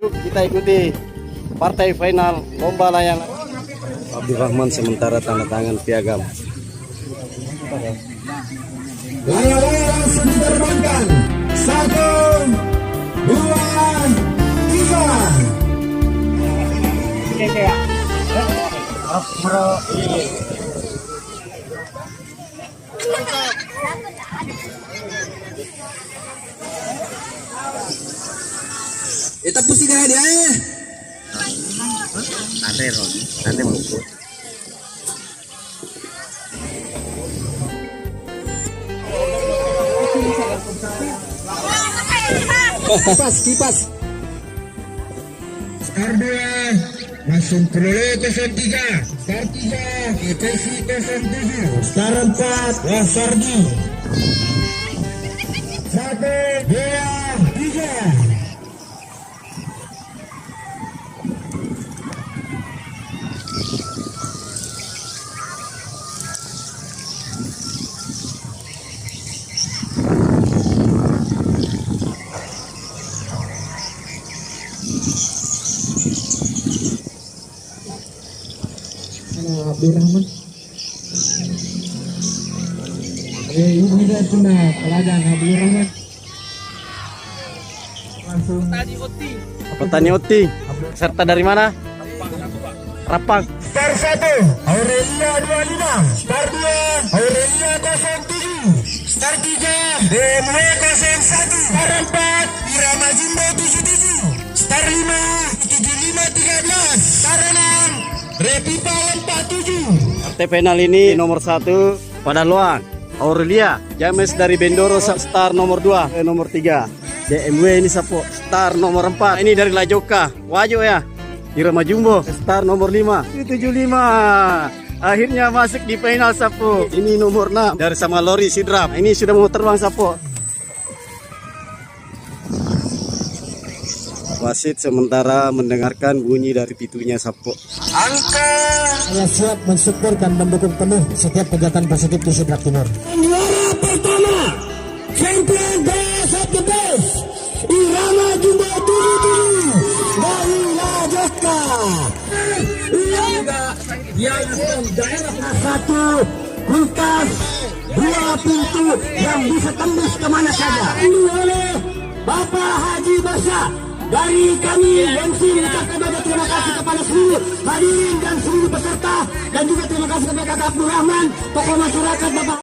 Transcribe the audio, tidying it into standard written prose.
Yuk kita ikuti partai final lomba layang. Abdurrahman sementara tanda tangan piagam. Layang-layang langsung diterbangkan. 1, 2, 3. Tapos tiga dia. Nanti mau. Kipas. Start 2 langsung Prole 03. Start 3 ETC 07. Start 4 Wasardi. 1, 2, 3. Abdurrahman. Ini dia sudah pelajaran Abdurrahman. Langsung. Petani Oti. Serta dari mana? Rapang. Start 1 Aurelia 25. Start 2 Aurelia 07. Start 3 BMW 01. Start 4 Irama Jumbo 77. Start 5 75 13. Start 6 Repipa 47. Partai final ini nomor 1 pada Luang Aurelia. James dari Bendoro star nomor 2 nomor 3. BMW ini sapo star nomor 4. Ini dari Lajoka Wajo ya. Irama Jumbo star nomor 5 75. Akhirnya masuk di final sapo. Ini nomor 6 dari sama Lori Sidrap. Ini sudah mau terbang sapo. Wasit sementara mendengarkan bunyi dari pintunya sapo. Angka saya siap mensupport dan mendukung penuh setiap kegiatan positif di Sidrap Timur. Juara pertama, champion best of the best, Irama Jumbo 77 dari Lajoka. Yang daerah satu, Lukas 2 pintu yang bisa tembus kemana saja. Ini oleh Bapak Haji Basya. Dari kami MC mengucapkan banyak terima kasih kepada seluruh hadirin dan seluruh peserta, dan juga terima kasih kepada Kakak Abdurrahman, tokoh masyarakat Bapak.